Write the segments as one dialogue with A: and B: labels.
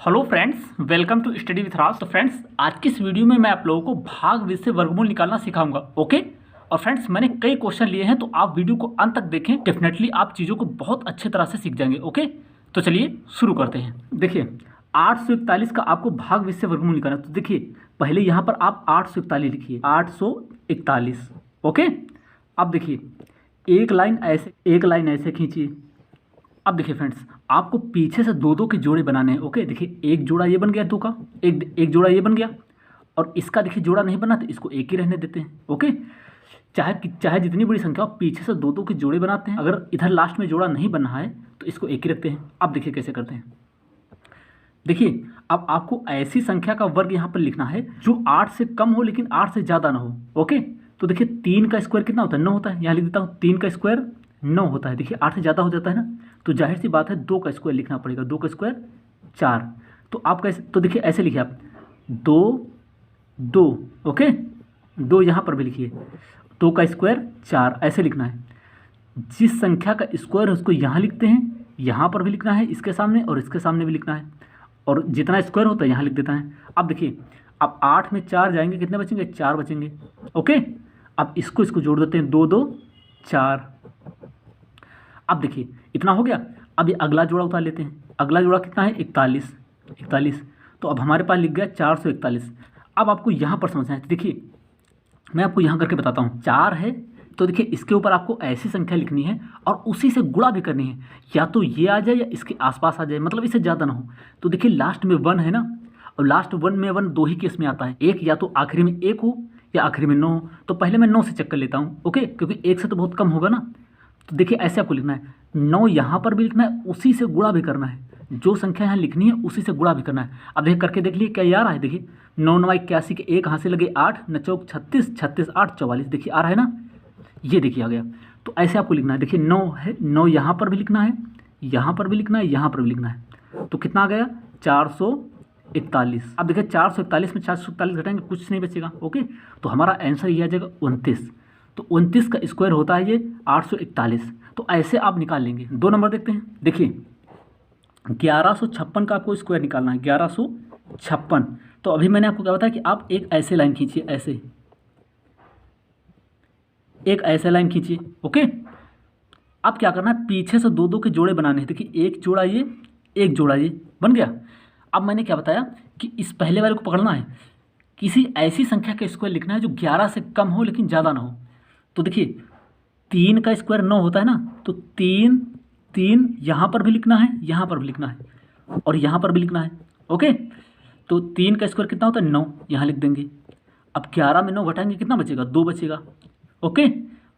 A: Hello friends, welcome to study with Raj. तो friends, आज की इस वीडियो में मैं आप लोगों को भाग 20 से वर्गमूल निकालना सिखाऊंगा। ओके। और फ्रेंड्स, मैंने कई क्वेश्चन लिए हैं, तो आप वीडियो को अंत तक देखें। डेफिनेटली आप चीज़ों को बहुत अच्छे तरह से सीख जाएंगे। ओके, तो चलिए शुरू करते हैं। देखिए, 841 का आपको भाग 20 से वर्गमूल निकालना। तो देखिए, पहले यहाँ पर आप 841 लिखिए, 841। ओके। अब देखिए, एक लाइन ऐसे खींचिए। अब देखिए फ्रेंड्स, आपको पीछे से दो दो के जोड़े बनाने हैं। ओके, देखिए एक जोड़ा ये बन गया, दो का एक जोड़ा ये बन गया, और इसका देखिए जोड़ा नहीं बना तो इसको एक ही रहने देते हैं। ओके, चाहे जितनी बड़ी संख्या हो, पीछे से दो दो के जोड़े बनाते हैं। अगर इधर लास्ट में जोड़ा नहीं बना है तो इसको एक ही रखते हैं। अब देखिए कैसे करते हैं। देखिए, अब आपको ऐसी संख्या का वर्ग यहाँ पर लिखना है जो 8 से कम हो लेकिन 8 से ज़्यादा ना हो। ओके, तो देखिए 3 का स्क्वायर कितना होता है? 9 होता है। यहाँ लिख देता हूँ, 3 का स्क्वायर 9 होता है। देखिए 8 से ज़्यादा हो जाता है ना, तो जाहिर सी बात है 2 का स्क्वायर लिखना पड़ेगा। 2 का स्क्वायर 4। तो आप कैसे, तो देखिए ऐसे लिखिए आप, 2 2। ओके, 2 यहाँ पर भी लिखिए, 2 का स्क्वायर 4, ऐसे लिखना है। जिस संख्या का स्क्वायर है उसको यहाँ लिखते हैं, यहाँ पर भी लिखना है, इसके सामने और इसके सामने भी लिखना है, और जितना स्क्वायर होता है यहाँ लिख देता है। अब देखिए, अब 8 में 4 जाएंगे, कितने बचेंगे? 4 बचेंगे। ओके, अब इसको जोड़ देते हैं, 2 2 4। अब देखिए इतना हो गया। अब ये अगला जोड़ा उतार लेते हैं। अगला जोड़ा कितना है? 41। तो अब हमारे पास लिख गया 441। अब आपको यहाँ पर समझना है। देखिए मैं आपको यहाँ करके बताता हूँ। 4 है तो देखिए इसके ऊपर आपको ऐसी संख्या लिखनी है और उसी से गुणा भी करनी है। या तो ये आ जाए या इसके आसपास आ जाए, मतलब इससे ज़्यादा ना हो। तो देखिए लास्ट में 1 है ना, और लास्ट 1 में 1 दो ही केस में आता है। एक या तो आखिरी में 1 हो या आखिरी में 9 हो। तो पहले मैं 9 से चेक कर लेता हूँ। ओके, क्योंकि 1 से तो बहुत कम होगा ना। तो देखिए ऐसे आपको लिखना है, 9 यहाँ पर भी लिखना है, उसी से गुणा भी करना है। जो संख्या यहाँ लिखनी है उसी से गुणा भी करना है। अब देखिए करके देख लिए क्या ये आ रहा है। देखिए 9 9 81 के 1 हाथ से लगे 8, 9 चौक 36, 36 8 44। देखिए आ रहा है ना, ये देखिए आ गया। तो ऐसे आपको लिखना है। देखिए 9 है, 9 यहाँ पर भी लिखना है, यहाँ पर भी लिखना है, यहाँ पर भी लिखना है। तो कितना आ गया? 441। अब देखिए 441 में 441 घटाएंगे, कुछ नहीं बचेगा। ओके, तो हमारा आंसर ये आ जाएगा 29। तो 29 का स्क्वायर होता है ये 841। तो ऐसे आप निकाल लेंगे। 2 नंबर देखते हैं। देखिए 1156 का आपको स्क्वायर निकालना है, 1156। तो अभी मैंने आपको क्या बताया कि आप एक ऐसे लाइन खींचिए, ऐसे एक ऐसे लाइन खींचिए। ओके, अब क्या करना है, पीछे से दो दो के जोड़े बनाने हैं। देखिए एक जोड़ा ये, एक जोड़ा ये बन गया। अब मैंने क्या बताया कि इस पहले वाले को पकड़ना है, किसी ऐसी संख्या का स्क्वायर लिखना है जो 11 से कम हो लेकिन ज़्यादा ना हो। तो देखिए 3 का स्क्वायर 9 होता है ना, तो 3 3 यहाँ पर भी लिखना है, यहाँ पर भी लिखना है, और यहाँ पर भी लिखना है। ओके, तो 3 का स्क्वायर कितना होता है? 9, यहाँ लिख देंगे। अब 11 में 9 घटाएंगे, कितना बचेगा? 2 बचेगा। ओके,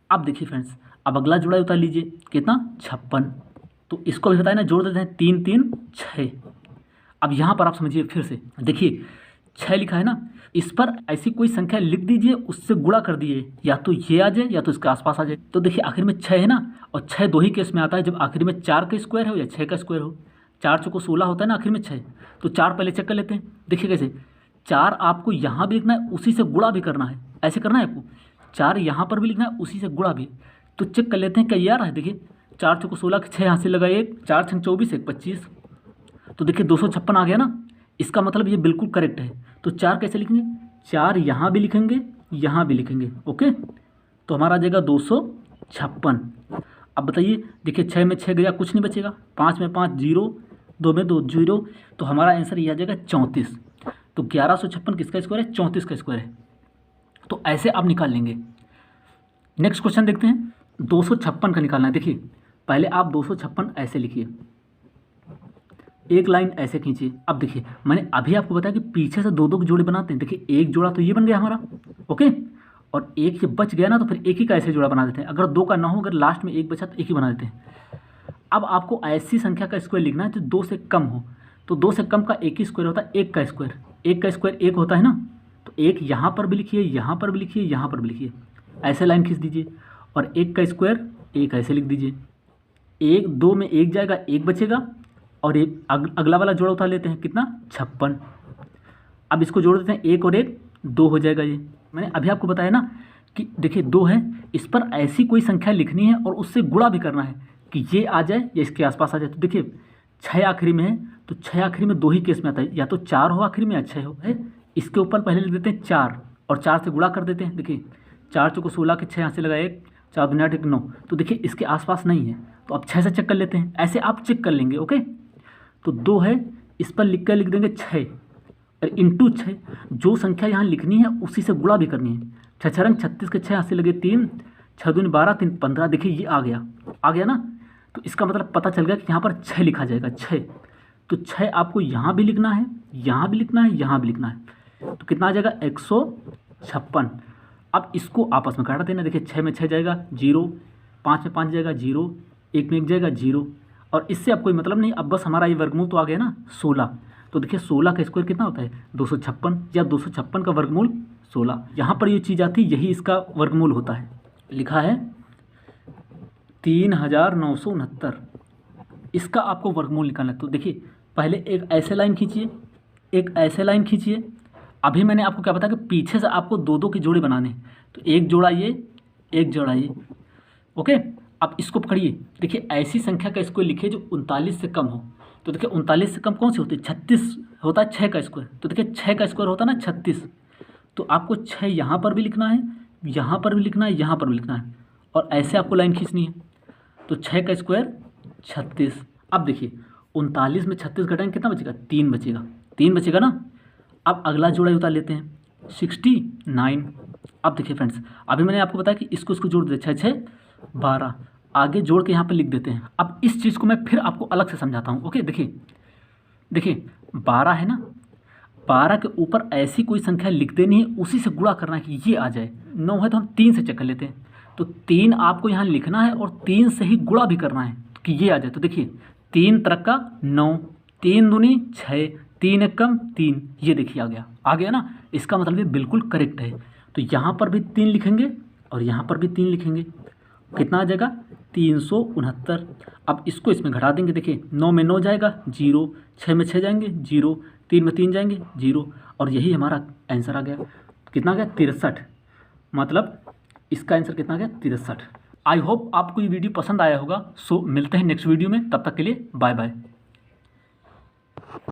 A: अब देखिए फ्रेंड्स, अब अगला जोड़ा उतार लीजिए, कितना? 56। तो इसको भी बताया ना, जोड़ देते हैं, 3 3 6। अब यहाँ पर आप समझिए फिर से, देखिए 6 लिखा है ना, इस पर ऐसी कोई संख्या लिख दीजिए, उससे गुणा कर दीजिए, या तो ये आ जाए या तो इसके आसपास आ जाए। तो देखिए आखिर में 6 है ना, और 6 दो ही केस में आता है, जब आखिर में 4 का स्क्वायर हो या 6 का स्क्वायर हो। 4 चौको 16 होता है ना, आखिर में 6। तो 4 पहले चेक कर लेते हैं। देखिए कैसे, 4 आपको यहाँ भी लिखना है, उसी से गुणा भी करना है। ऐसे करना है आपको, 4 यहाँ पर भी लिखना है, उसी से गुणा भी। तो चेक कर लेते हैं क्या ये आ रहा है। देखिए 4 चौको 16 के 6 यहाँ से लगा 1, 4 छंग 24, 1 25। तो देखिए 256 आ गया ना, इसका मतलब ये बिल्कुल करेक्ट है। तो 4 कैसे लिखेंगे? 4 यहाँ भी लिखेंगे, यहाँ भी लिखेंगे। ओके, तो हमारा आ जाएगा 256। अब बताइए, देखिए 6 में 6 गया, कुछ नहीं बचेगा। 5 में 5 0, 2 में 2 0। तो हमारा आंसर ये आ जाएगा 34। तो 1156 किसका स्क्वायर है? 34 का स्क्वायर है। तो ऐसे आप निकाल लेंगे। नेक्स्ट क्वेश्चन देखते हैं। 256 का निकालना है। देखिए पहले आप 256 ऐसे लिखिए, एक लाइन ऐसे खींचिए। अब देखिए मैंने अभी आपको बताया कि पीछे से दो दो के जोड़े बनाते हैं। देखिए एक जोड़ा तो ये बन गया हमारा। ओके, और एक जब बच गया ना, तो फिर एक ही का ऐसे जोड़ा बना देते हैं। अगर 2 का ना हो, अगर लास्ट में 1 बचा तो एक ही बना देते हैं। अब आपको ऐसी संख्या का स्क्वायर लिखना है जो 2 से कम हो। तो 2 से कम का एक ही स्क्वायर होता है, 1 का स्क्वायर। 1 का स्क्वायर 1 होता है ना, तो 1 यहाँ पर भी लिखिए, यहाँ पर भी लिखिए, यहाँ पर भी लिखिए। ऐसे लाइन खींच दीजिए, और 1 का स्क्वायर 1 ऐसे लिख दीजिए। 1 2 में 1 जाएगा, 1 बचेगा, और एक अगला वाला जोड़ा उतार लेते हैं, कितना? 56। अब इसको जोड़ देते हैं, 1 और 1 2 हो जाएगा। ये मैंने अभी आपको बताया ना कि देखिए 2 है, इस पर ऐसी कोई संख्या लिखनी है और उससे गुणा भी करना है कि ये आ जाए या इसके आसपास आ जाए। तो देखिए 6 आखिरी में है, तो 6 आखिरी में 2 ही केस में आता है, या तो 4 हो आखिरी में या 6 हो है। इसके ऊपर पहले लिख देते हैं 4 और 4 से गुणा कर देते हैं। देखिए 4 चौको 16 के 6 यहाँ से लगाए 1, 4 दूनी 8 1 9, तो देखिए इसके आसपास नहीं है, तो अब 6 से चेक कर लेते हैं। ऐसे आप चेक कर लेंगे। ओके, तो 2 है, इस पर लिख कर लिख देंगे 6 और इंटू 6, जो संख्या यहाँ लिखनी है उसी से गुणा भी करनी है। 6 6 रंग 36 के 6 यहाँ से लगे 3, 6 दूनी 12 3 15, देखिए ये आ गया ना। तो इसका मतलब पता चल गया कि यहाँ पर 6 लिखा जाएगा, 6। तो 6 आपको यहाँ भी लिखना है, यहाँ भी लिखना है, यहाँ भी लिखना है, तो कितना आ जाएगा 156। अब इसको आपस में काट देना। देखिए 6 में 6 जाएगा 0, 5 में 5 जाएगा 0, 1 में 1 जाएगा 0, और इससे अब कोई मतलब नहीं। अब बस हमारा ये वर्गमूल तो आ गया ना 16। तो देखिए 16 का स्क्वायर कितना होता है 256, या 256 का वर्गमूल 16। यहाँ पर ये चीज़ आती है, यही इसका वर्गमूल होता है। लिखा है 3969, इसका आपको वर्गमूल निकालना है। तो देखिए पहले एक ऐसे लाइन खींचिए, एक ऐसे लाइन खींचिए। अभी मैंने आपको क्या बताया कि पीछे से आपको 2 के जोड़े बनाने हैं, तो एक जोड़ा ये, एक जोड़ा ये। ओके, अब इसको पकड़िए। देखिए ऐसी संख्या का स्क्वायर लिखिए जो 39 से कम हो। तो देखिए 39 से कम कौन सी होती है, 36 होता है 6 का स्क्वायर। तो देखिए 6 का स्क्वायर होता है ना 36, तो आपको 6 यहाँ पर भी लिखना है, यहाँ पर भी लिखना है, यहाँ पर भी लिखना है, और ऐसे आपको लाइन खींचनी है। तो 6 का स्क्वायर 36। अब देखिए 39 में 36 घटाएंगे कितना बचेगा, 3 बचेगा, 3 बचेगा ना। अब अगला जोड़ा उतार लेते हैं 69। अब देखिए फ्रेंड्स, अभी मैंने आपको बताया कि इसको जोड़ दे, 6 6 12, आगे जोड़ के यहाँ पे लिख देते हैं। अब इस चीज़ को मैं फिर आपको अलग से समझाता हूँ। ओके, देखिए 12 है ना, 12 के ऊपर ऐसी कोई संख्या लिख देनी है, उसी से गुणा करना है कि ये आ जाए। 9 है तो हम 3 से चेक कर लेते हैं, तो 3 आपको यहाँ लिखना है और 3 से ही गुणा भी करना है कि ये आ जाए। तो देखिए 3 तरक का 9, 3 दूनी 6, 3 एक कम 3, ये देखिए आ गया ना। इसका मतलब ये बिल्कुल करेक्ट है। तो यहाँ पर भी 3 लिखेंगे और यहाँ पर भी 3 लिखेंगे, कितना आ जाएगा 369। अब इसको इसमें घटा देंगे। देखिए 9 में 9 जाएगा 0, 6 में 6 जाएंगे 0, 3 में 3 जाएंगे 0, और यही हमारा आंसर आ गया। कितना आ गया 63, मतलब इसका आंसर कितना आ गया 63। आई होप आपको ये वीडियो पसंद आया होगा। सो मिलते हैं नेक्स्ट वीडियो में, तब तक के लिए बाय बाय।